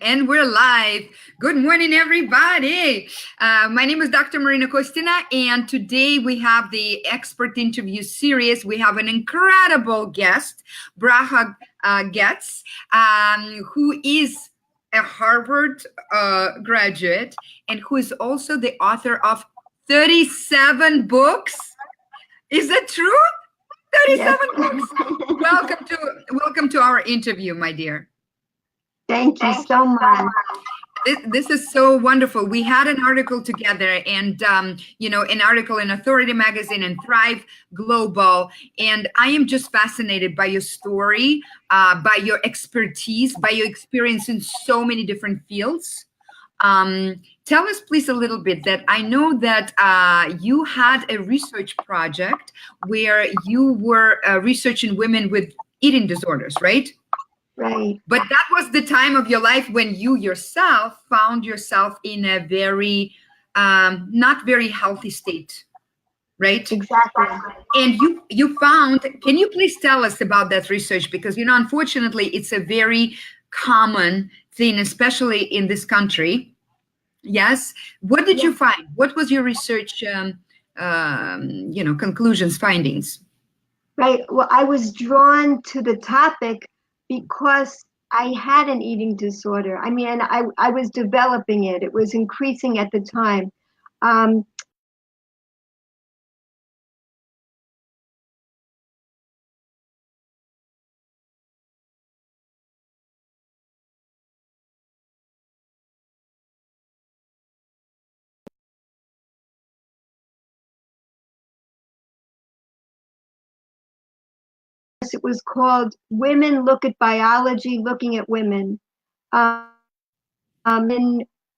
And we're live. Good morning, everybody. My name is Dr. Marina Kostina, and today we have the expert interview series. We have an incredible guest, Bracha Goetz, who is a Harvard graduate and who is also the author of 37 books. Is that true? 37 books. Welcome to our interview, my dear. Thank you so much. This is so wonderful. We had an article together and, an article in Authority Magazine and Thrive Global. And I am just fascinated by your story, by your expertise, by your experience in so many different fields. Tell us, please, a little bit that I know that you had a research project where you were researching women with eating disorders, right? Right. But that was the time of your life when you yourself found yourself in a very, not very healthy state, right? Exactly. And you found, can you please tell us about that research? Because, unfortunately, it's a very common thing, especially in this country. Yes. What did you find? What was your research, conclusions, findings? Right. Well, I was drawn to the topic because I had an eating disorder. I mean, I was developing it. It was increasing at the time. It was called Women Look at Biology, Looking at Women. And,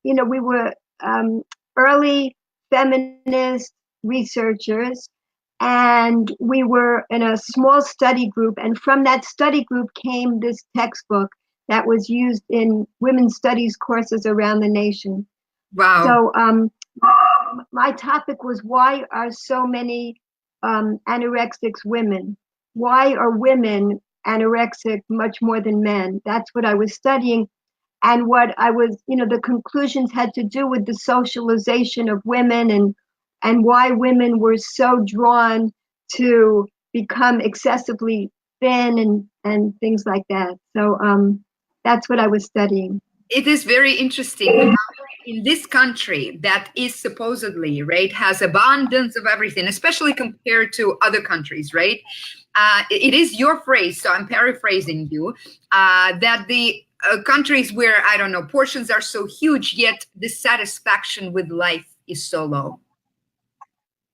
we were early feminist researchers, and we were in a small study group. And from that study group came this textbook that was used in women's studies courses around the nation. Wow. So my topic was, why are so many anorexics women? Why are women anorexic much more than men? That's what I was studying. And what I was, the conclusions had to do with the socialization of women and why women were so drawn to become excessively thin and things like that. So that's what I was studying. It is very interesting. In this country that is supposedly, right, has abundance of everything, especially compared to other countries, right? It is your phrase, so I'm paraphrasing you, that the countries where, I don't know, portions are so huge, yet the satisfaction with life is so low.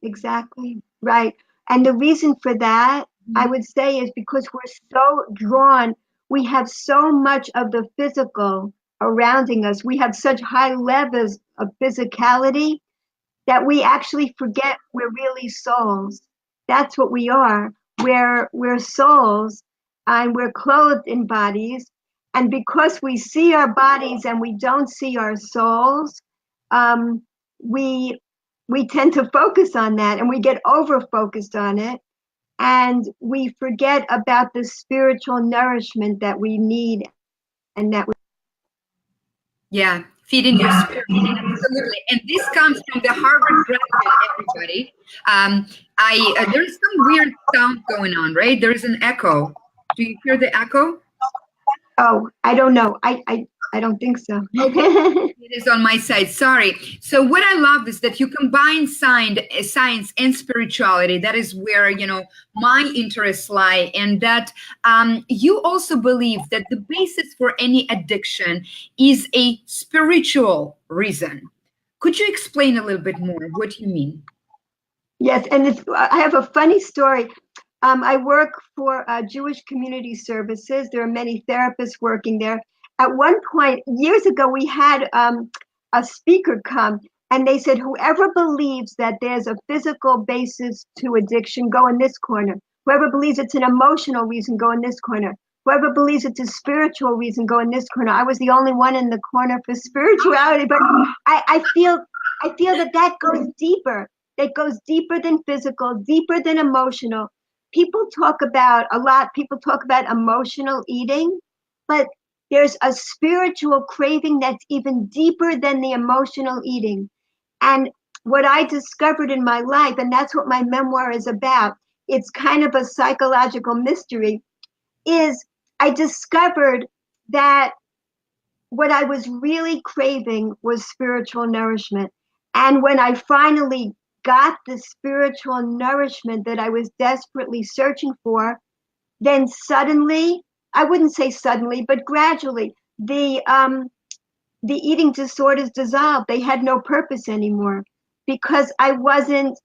Exactly, right. And the reason for that, I would say, is because we're so drawn, we have so much of the physical surrounding us. We have such high levels of physicality that we actually forget we're really souls. That's what we are. We're souls, and we're clothed in bodies. And because we see our bodies and we don't see our souls, we tend to focus on that, and we get over focused on it, and we forget about the spiritual nourishment that we need and that we feeding your spirit. Absolutely. And this comes from the Harvard graduate, everybody. There's some weird sound going on, right? There is an echo. Do you hear the echo? Oh, I don't know. I don't think so. Okay. It is on my side. Sorry. So what I love is that you combine science and spirituality. That is where, my interests lie. And that you also believe that the basis for any addiction is a spiritual reason. Could you explain a little bit more? What do you mean? Yes. And I have a funny story. I work for Jewish Community Services. There are many therapists working there. At one point, years ago, we had a speaker come, and they said, whoever believes that there's a physical basis to addiction, go in this corner. Whoever believes it's an emotional reason, go in this corner. Whoever believes it's a spiritual reason, go in this corner. I was the only one in the corner for spirituality, but I feel that goes deeper. That goes deeper than physical, deeper than emotional. People talk about emotional eating, but There's a spiritual craving that's even deeper than the emotional eating. And what I discovered in my life, and that's what my memoir is about, it's kind of a psychological mystery, is I discovered that what I was really craving was spiritual nourishment. And when I finally got the spiritual nourishment that I was desperately searching for, then suddenly, I wouldn't say suddenly, but gradually, the eating disorders dissolved. They had no purpose anymore because I wasn't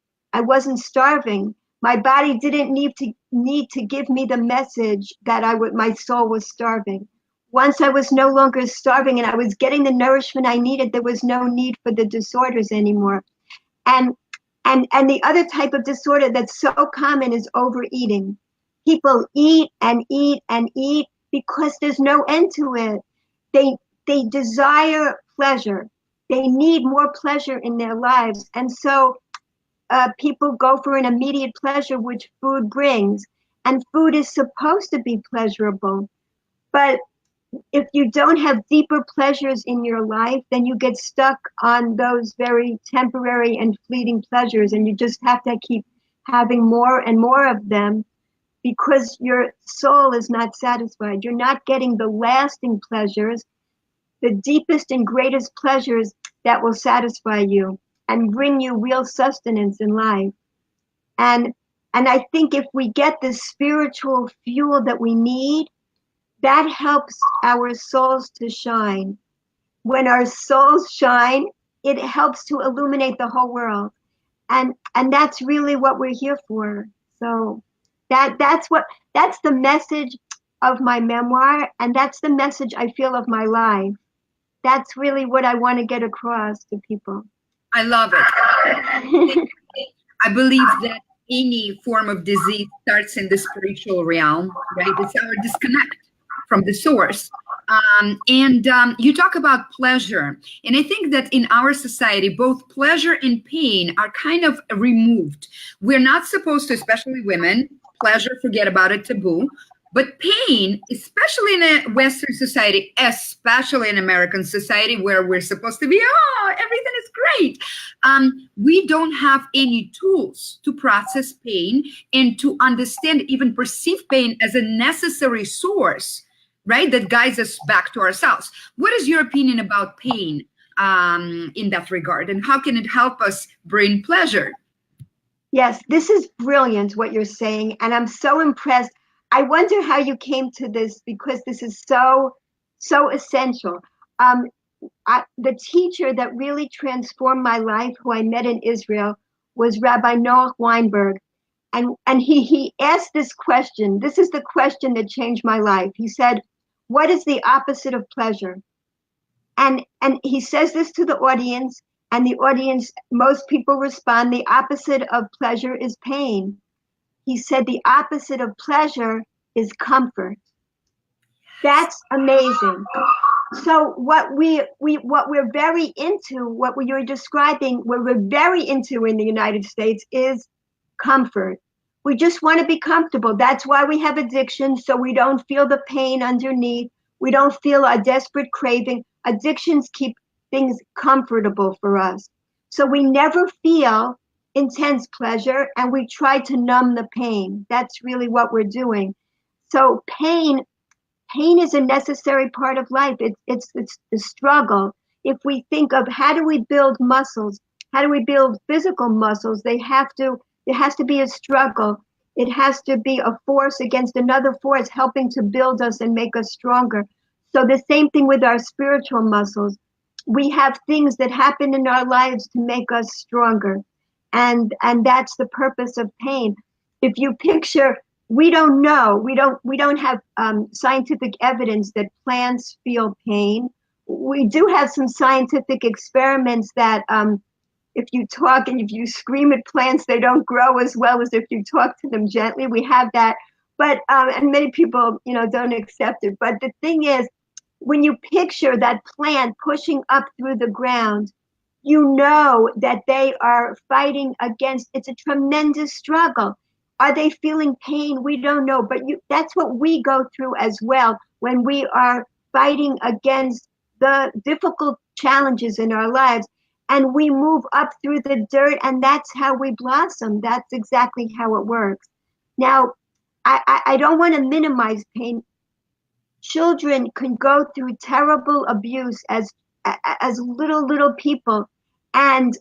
starving. My body didn't need to give me the message that my soul was starving. Once I was no longer starving and I was getting the nourishment I needed, there was no need for the disorders anymore. And and the other type of disorder that's so common is overeating. People eat and eat and eat because there's no end to it. They they desire pleasure. They need more pleasure in their lives, and so people go for an immediate pleasure, which food brings. And food is supposed to be pleasurable, but if you don't have deeper pleasures in your life, then you get stuck on those very temporary and fleeting pleasures, and you just have to keep having more and more of them because your soul is not satisfied. You're not getting the lasting pleasures, the deepest and greatest pleasures that will satisfy you and bring you real sustenance in life. And and I think if we get the spiritual fuel that we need, that helps our souls to shine. When our souls shine, it helps to illuminate the whole world. And that's really what we're here for. So that's the message of my memoir, and that's the message I feel of my life. That's really what I want to get across to people. I love it. I believe that any form of disease starts in the spiritual realm, right? It's our disconnect from the source. And you talk about pleasure. And I think that in our society, both pleasure and pain are kind of removed. We're not supposed to, especially women, pleasure, forget about it, taboo. But pain, especially in a Western society, especially in American society, where we're supposed to be, oh, everything is great. We don't have any tools to process pain and to understand, even perceive pain as a necessary source, right? That guides us back to ourselves. What is your opinion about pain in that regard? And how can it help us bring pleasure? Yes, this is brilliant what you're saying, and I'm so impressed. I wonder how you came to this because this is so essential. Um, the teacher that really transformed my life, who I met in Israel, was Rabbi Noah Weinberg, and he asked this question. This is the question that changed my life. He said, "What is the opposite of pleasure?" And he says this to the audience, and the audience, most people respond, the opposite of pleasure is pain. He said the opposite of pleasure is comfort. That's amazing. So what we're very into, what you're describing, what we're very into in the United States is comfort. We just want to be comfortable. That's why we have addiction, so we don't feel the pain underneath. We don't feel a desperate craving. Addictions keep things comfortable for us. So we never feel intense pleasure, and we try to numb the pain. That's really what we're doing. So pain is a necessary part of life. It's the struggle. If we think of how do we build muscles, how do we build physical muscles, there has to be a struggle. It has to be a force against another force helping to build us and make us stronger. So the same thing with our spiritual muscles. We have things that happen in our lives to make us stronger. And that's the purpose of pain. If you picture, we don't know, we don't have scientific evidence that plants feel pain. We do have some scientific experiments that if you talk and if you scream at plants, they don't grow as well as if you talk to them gently. We have that, but and many people, don't accept it. But the thing is, when you picture that plant pushing up through the ground, you know that they are fighting against. It's a tremendous struggle. Are they feeling pain? We don't know, but that's what we go through as well when we are fighting against the difficult challenges in our lives, and we move up through the dirt, and that's how we blossom. That's exactly how it works. Now, I don't want to minimize pain. Children can go through terrible abuse as little people, and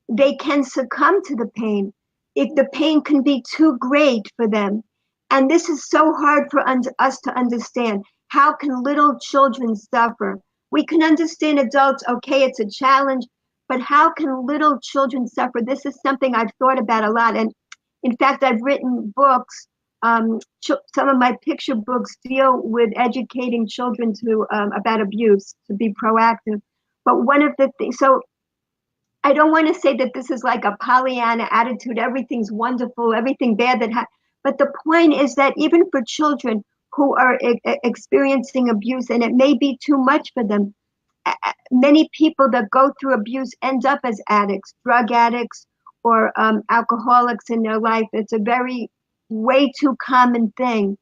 they can succumb to the pain if the pain can be too great for them. And this is so hard for us to understand. How can little children suffer? We can understand adults, okay, it's a challenge, but how can little children suffer? This is something I've thought about a lot. And in fact, I've written books. Some of my picture books deal with educating children about abuse, to be proactive. But one of the things, so I don't want to say that this is like a Pollyanna attitude, everything's wonderful, everything bad but the point is that even for children who are experiencing abuse, and it may be too much for them, many people that go through abuse end up as addicts, drug addicts, or alcoholics in their life. It's a way too common thing.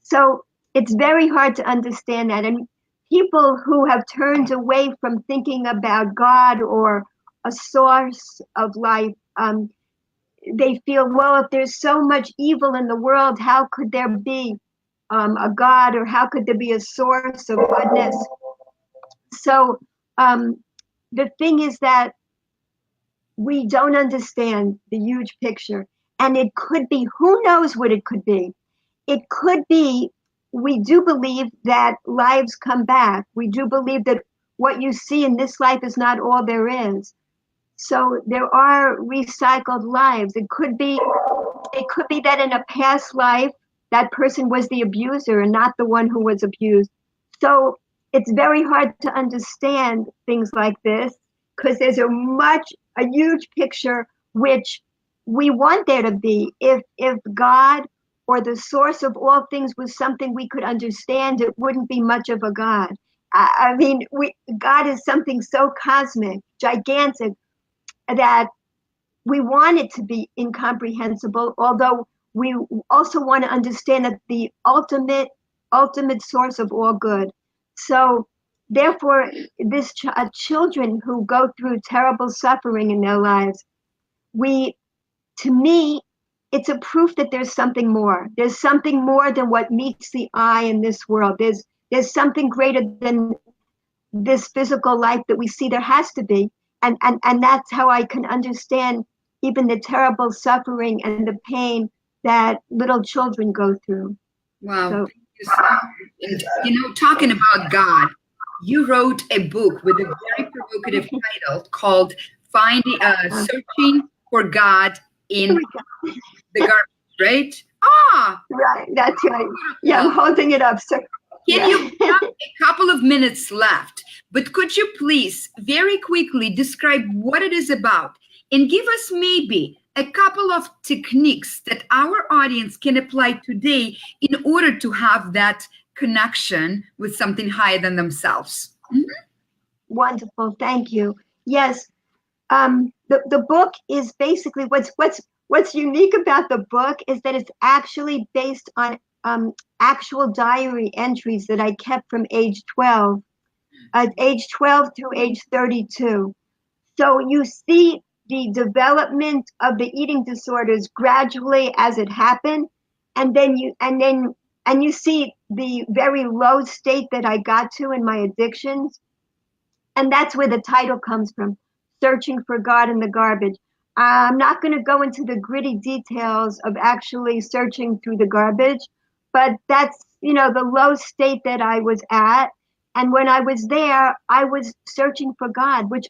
So it's very hard to understand that. And people who have turned away from thinking about God or a source of life, they feel, well, if there's so much evil in the world, how could there be a God, or how could there be a source of goodness? So the thing is that we don't understand the huge picture. And it could be, who knows what it could be? It could be, we do believe that lives come back. We do believe that what you see in this life is not all there is. So there are recycled lives. It could be that in a past life, that person was the abuser and not the one who was abused. So it's very hard to understand things like this, because there's a huge picture which we want there to be. If God or the source of all things was something we could understand, it wouldn't be much of a God. I mean, God is something so cosmic, gigantic, that we want it to be incomprehensible, although we also want to understand that the ultimate source of all good. So therefore, children who go through terrible suffering in their lives, to me, it's a proof that there's something more. There's something more than what meets the eye in this world. There's something greater than this physical life that we see. There has to be. And that's how I can understand even the terrible suffering and the pain that little children go through. Wow. So, and, talking about God, you wrote a book with a very provocative title called Searching for God in the Garbage, right? Right, that's right. Yeah, I'm holding it up, sir. You have a couple of minutes left, but could you please very quickly describe what it is about and give us maybe a couple of techniques that our audience can apply today in order to have that connection with something higher than themselves? Mm-hmm. Wonderful, thank you. Yes, the book is basically what's unique about the book is that it's actually based on actual diary entries that I kept from age 12 through age 32. So you see the development of the eating disorders gradually as it happened, and then you see the very low state that I got to in my addictions, and that's where the title comes from, Searching for God in the Garbage. I'm not going to go into the gritty details of actually searching through the garbage, but that's, the low state that I was at. And when I was there, I was searching for God, which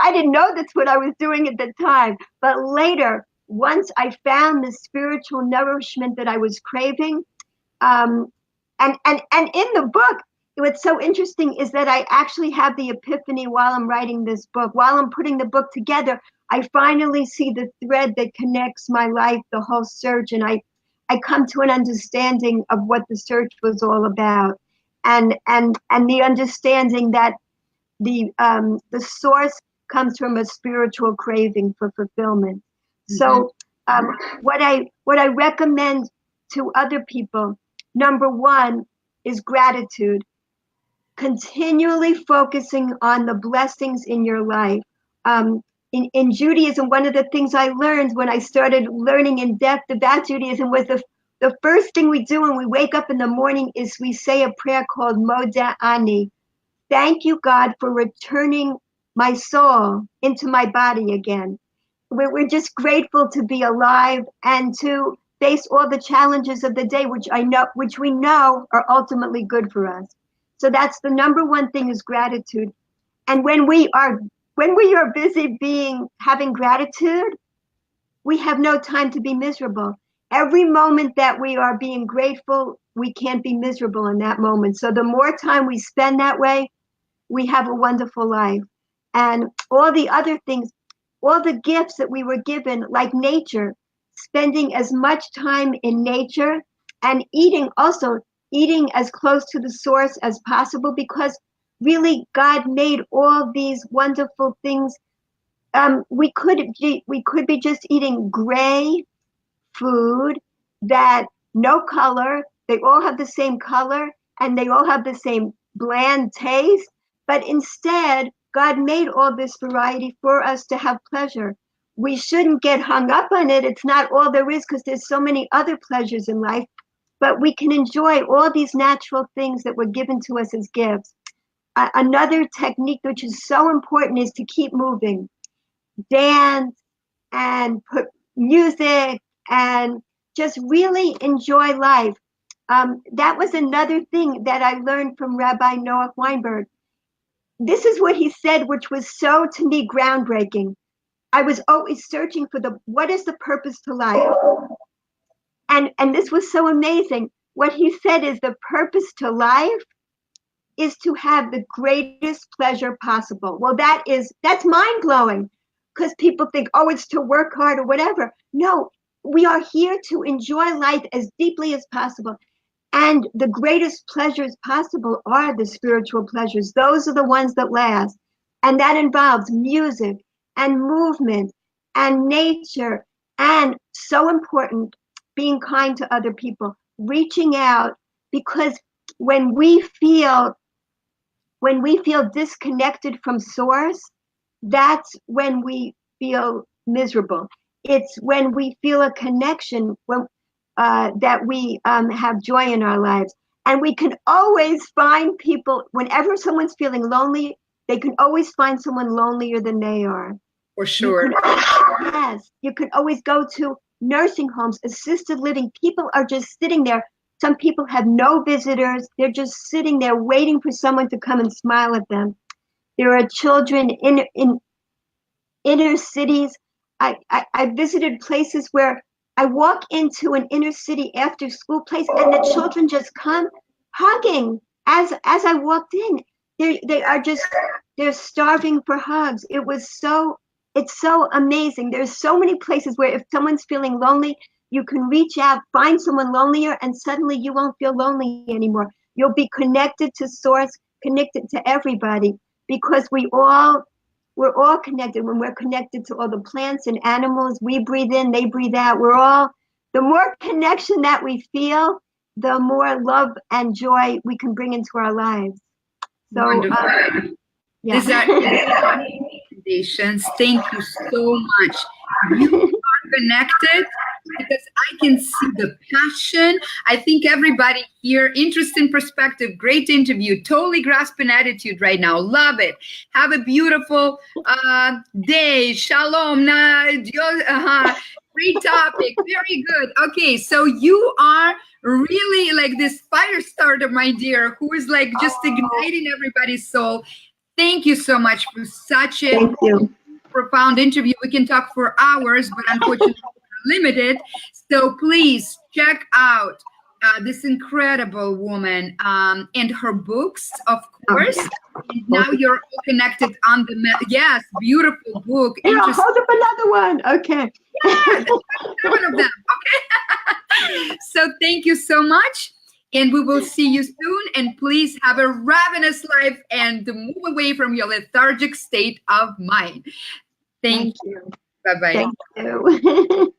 I didn't know that's what I was doing at the time. But later, once I found the spiritual nourishment that I was craving, and in the book, what's so interesting is that I actually have the epiphany while I'm writing this book. While I'm putting the book together, I finally see the thread that connects my life, the whole search, and I come to an understanding of what the search was all about, and the understanding that the source comes from a spiritual craving for fulfillment. Mm-hmm. So what I recommend to other people, number one, is gratitude. continually focusing on the blessings in your life. In Judaism, one of the things I learned when I started learning in depth about Judaism was the first thing we do when we wake up in the morning is we say a prayer called Moda Ani. Thank you, God, for returning my soul into my body again. We're just grateful to be alive and to face all the challenges of the day, which we know are ultimately good for us. So that's the number one thing, is gratitude. And when we are busy having gratitude, we have no time to be miserable. Every moment that we are being grateful, we can't be miserable in that moment. So the more time we spend that way, we have a wonderful life. And all the other things, all the gifts that we were given, like nature, spending as much time in nature, and eating as close to the source as possible, because really God made all these wonderful things. We could be just eating gray food that no color, they all have the same color and they all have the same bland taste, but instead God made all this variety for us to have pleasure. We shouldn't get hung up on it. It's not all there is, because there's so many other pleasures in life, but we can enjoy all these natural things that were given to us as gifts. Another technique which is so important is to keep moving, dance and put music and just really enjoy life. That was another thing that I learned from Rabbi Noah Weinberg. This is what he said, which was so, to me, groundbreaking. I was always searching for what is the purpose to life? And this was so amazing. What he said is the purpose to life is to have the greatest pleasure possible. Well, that's mind-blowing, because people think, oh, it's to work hard or whatever. No, we are here to enjoy life as deeply as possible. And the greatest pleasures possible are the spiritual pleasures. Those are the ones that last. And that involves music and movement and nature. And so important, being kind to other people, reaching out, because when we feel disconnected from source, that's when we feel miserable. It's when we feel a connection, that we have joy in our lives. And we can always find people, whenever someone's feeling lonely, they can always find someone lonelier than they are. For sure. Yes, you can always go to nursing homes, assisted living. People are just sitting there. Some people have no visitors. They're just sitting there waiting for someone to come and smile at them. There are children in inner cities. I visited places where I walk into an inner city after school place and the children just come hugging as I walked in. They're starving for hugs. It's so amazing. There's so many places where if someone's feeling lonely, you can reach out, find someone lonelier, and suddenly you won't feel lonely anymore. You'll be connected to source, connected to everybody, because we're all connected. When we're connected to all the plants and animals, we breathe in, they breathe out. The more connection that we feel, the more love and joy we can bring into our lives. So, yeah. These are recommendations. Thank you so much. You are connected, because I can see the passion. I think everybody here, interesting perspective, great interview, totally grasping attitude right now. Love it. Have a beautiful day. Shalom. Great topic. Very good. Okay, so you are really like this fire starter, my dear, who is like just igniting everybody's soul. Thank you so much for such a profound interview. We can talk for hours, but unfortunately we're limited. So please check out this incredible woman and her books, of course. And now you're all connected on the yes, beautiful book. Yeah, hold up another one. Okay. Yeah, one of them. Okay. So thank you so much. And we will see you soon. And please have a ravenous life and move away from your lethargic state of mind. Thank you. Bye-bye. Thank you.